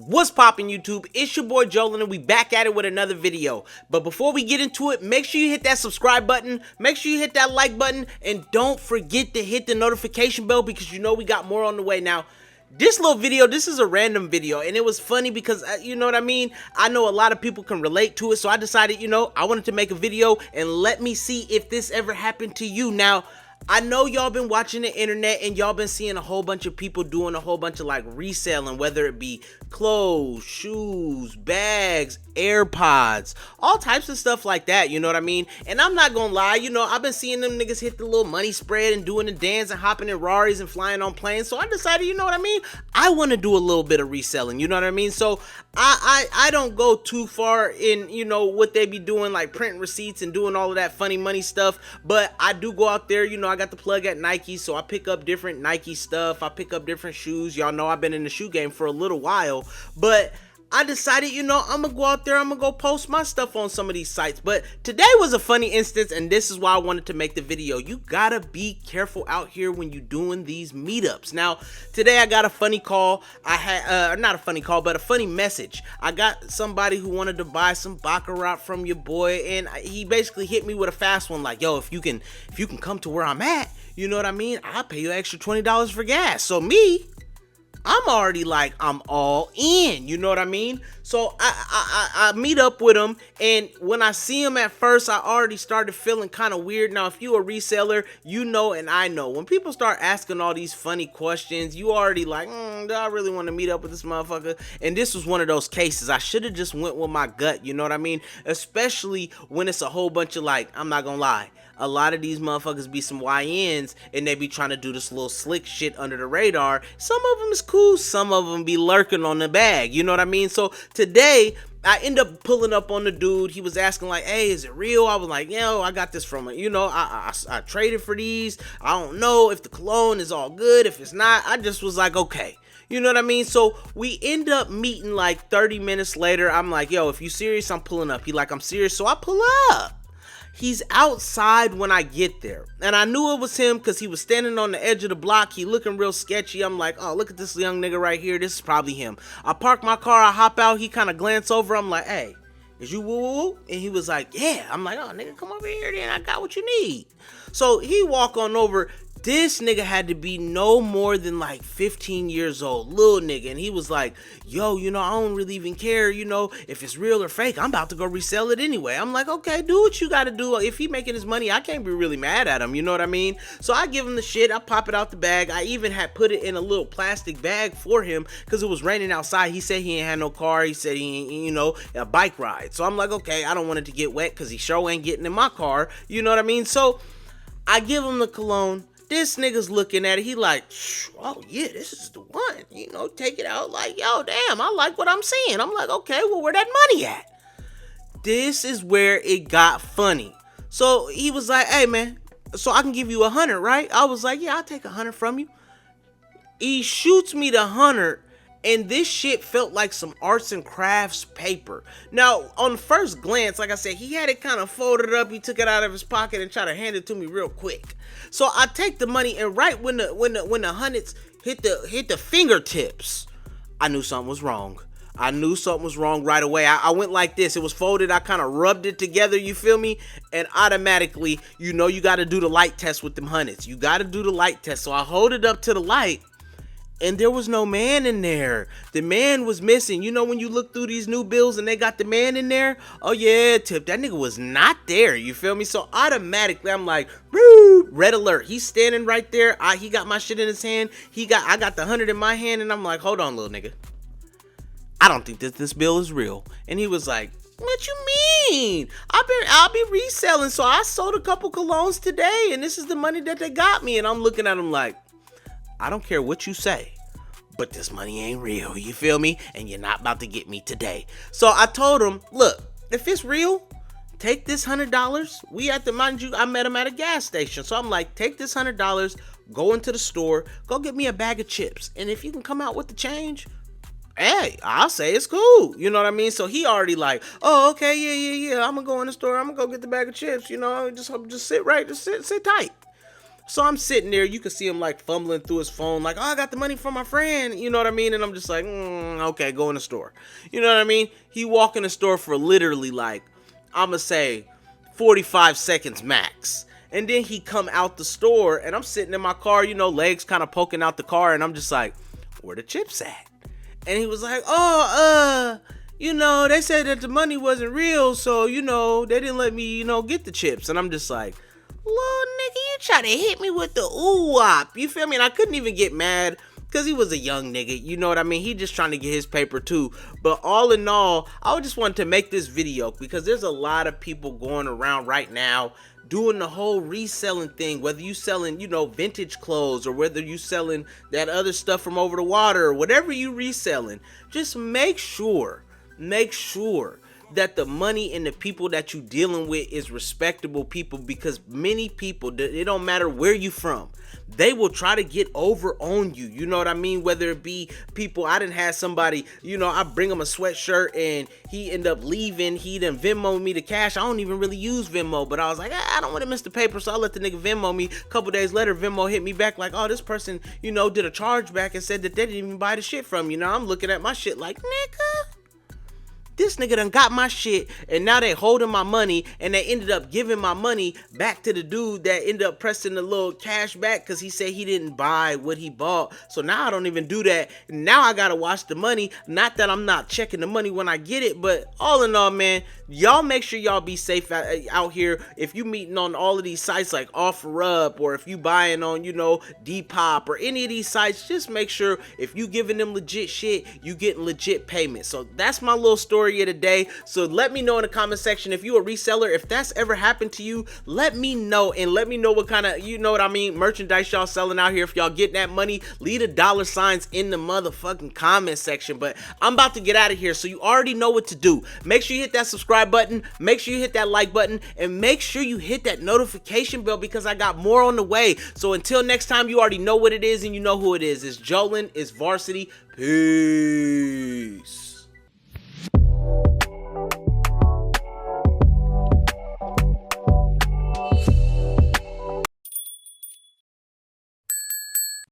What's poppin' YouTube? It's your boy Jolin and we back at it with another video. But before we get into it, make sure you hit that subscribe button, make sure you hit that like button, and don't forget to hit the notification bell because you know we got more on the way. Now, this little video, this is a random video, and it was funny because, you know what I mean? I know a lot of people can relate to it, so I decided, I wanted to make a video and let me see if this ever happened to you. Now, I know y'all been watching the internet and y'all been seeing a whole bunch of people doing a whole bunch of like reselling, whether it be clothes, shoes, bags, AirPods, all types of stuff like that, you know what I mean? And I'm not gonna lie, I've been seeing them niggas hit the little money spread and doing the dance and hopping in Raris and flying on planes. So I decided, you know what I mean? I want to do a little bit of reselling, you know what I mean? So I don't go too far in, what they be doing, like printing receipts and doing all of that funny money stuff, but I do go out there, I got the plug at Nike, so I pick up different Nike stuff, I pick up different shoes. Y'all know I've been in the shoe game for a little while, but I decided, I'm gonna go out there, I'm gonna go post my stuff on some of these sites. But today was a funny instance, and this is why I wanted to make the video. You gotta be careful out here when you're doing these meetups. Now, today I got a funny call. I had, not a funny call, but a funny message. I got somebody who wanted to buy some Baccarat from your boy, and he basically hit me with a fast one, like, yo, if you can come to where I'm at, you know what I mean? I'll pay you an extra $20 for gas. So I'm already like, I'm all in, you know what I mean? So I meet up with him, and when I see him at first, I already started feeling kind of weird. Now, if you a reseller, you know and I know, when people start asking all these funny questions, you already like, do I really want to meet up with this motherfucker? And this was one of those cases. I should have just went with my gut, you know what I mean? Especially when it's a whole bunch of, like, I'm not gonna lie, a lot of these motherfuckers be some YNs and they be trying to do this little slick shit under the radar. Some of them is cool, some of them be lurking on the bag, you know what I mean? So today, I end up pulling up on the dude. He was asking like, hey, is it real? I was like, yo, I got this from it. I traded for these. I don't know if the cologne is all good. If it's not, I just was like, okay. You know what I mean? So we end up meeting like 30 minutes later. I'm like, yo, if you serious, I'm pulling up. He like, I'm serious. So I pull up. He's outside when I get there, and I knew it was him because he was standing on the edge of the block. He looking real sketchy. I'm like, oh, look at this young nigga right here. This is probably him. I park my car. I hop out. He kind of glance over. I'm like, hey, is you woo woo? And he was like, yeah. I'm like, oh, nigga, come over here then. I got what you need. So he walk on over. This nigga had to be no more than like 15 years old, little nigga, and he was like, yo, I don't really even care, if it's real or fake. I'm about to go resell it anyway. I'm like, okay, do what you gotta do. If he making his money, I can't be really mad at him, you know what I mean? So I give him the shit, I pop it out the bag. I even had put it in a little plastic bag for him because it was raining outside. He said he ain't had no car. He said he ain't, a bike ride. So I'm like, okay, I don't want it to get wet because he sure ain't getting in my car, you know what I mean? So I give him the cologne. This nigga's looking at it. He like, oh yeah, this is the one. Take it out. Like, yo, damn, I like what I'm seeing. I'm like, okay, well, where that money at? This is where it got funny. So he was like, hey man, so I can give you 100, right? I was like, yeah, I'll take 100 from you. He shoots me the 100. And this shit felt like some arts and crafts paper. Now, on first glance, like I said, he had it kind of folded up. He took it out of his pocket and tried to hand it to me real quick. So I take the money, and right when the hundreds hit the fingertips, I knew something was wrong. I knew something was wrong right away. I went like this. It was folded. I kind of rubbed it together, you feel me? And automatically, you got to do the light test with them hundreds. You got to do the light test. So I hold it up to the light. And there was no man in there. The man was missing. When you look through these new bills and they got the man in there, oh yeah, tip, that nigga was not there. You feel me? So automatically I'm like, red alert. He's standing right there. He got my shit in his hand. I got the 100 in my hand, and I'm like, hold on, little nigga. I don't think that this bill is real. And he was like, what you mean? I'll be reselling. So I sold a couple colognes today, and this is the money that they got me. And I'm looking at him like, I don't care what you say, but this money ain't real, you feel me? And you're not about to get me today. So I told him, look, if it's real, take this $100. Mind you, I met him at a gas station. So I'm like, take this $100, go into the store, go get me a bag of chips. And if you can come out with the change, hey, I'll say it's cool. You know what I mean? So he already like, oh, okay, yeah. I'm gonna go in the store. I'm gonna go get the bag of chips. Just sit tight. So I'm sitting there, you can see him like fumbling through his phone, like, oh, I got the money from my friend, you know what I mean? And I'm just like, okay, go in the store. You know what I mean? He walk in the store for literally like, I'ma say 45 seconds max. And then he come out the store, and I'm sitting in my car, you know, legs kind of poking out the car, and I'm just like, where the chips at? And he was like, oh, you know, they said that the money wasn't real, so, you know, they didn't let me, you know, get the chips. And I'm just like, little nigga, you try to hit me with the ooh-wop. You feel me? And I couldn't even get mad because he was a young nigga. You know what I mean? He just trying to get his paper too. But all in all, I just wanted to make this video because there's a lot of people going around right now doing the whole reselling thing, whether you selling, you know, vintage clothes or whether you selling that other stuff from over the water or whatever you reselling. Just make sure that the money and the people that you dealing with is respectable people, because many people, it don't matter where you from, they will try to get over on you. You know what I mean? Whether it be people, I done had somebody, you know, I bring him a sweatshirt and he end up leaving. He done Venmo me the cash. I don't even really use Venmo, but I was like, I don't want to miss the paper, so I let the nigga Venmo me. A couple days later, Venmo hit me back like, oh, this person, you know, did a chargeback and said that they didn't even buy the shit from you. Now I'm looking at my shit like, nigga, this nigga done got my shit, and now they holding my money, and they ended up giving my money back to the dude that ended up pressing the little cash back because he said he didn't buy what he bought. So now I don't even do that. Now I gotta watch the money. Not that I'm not checking the money when I get it, but all in all, man, y'all make sure y'all be safe out here. If you meeting on all of these sites like OfferUp, or if you buying on, you know, Depop or any of these sites, just make sure if you giving them legit shit, you getting legit payment. So that's my little story of the day. So let me know in the comment section if you a reseller, if that's ever happened to you. Let me know, and let me know what kind of, you know what I mean, merchandise y'all selling out here. If y'all getting that money, leave the dollar signs in the motherfucking comment section. But I'm about to get out of here, so you already know what to do. Make sure you hit that subscribe button, make sure you hit that like button, and make sure you hit that notification bell because I got more on the way. So until next time, you already know what it is and you know who it is. It's Jolin, it's Varsity. Peace.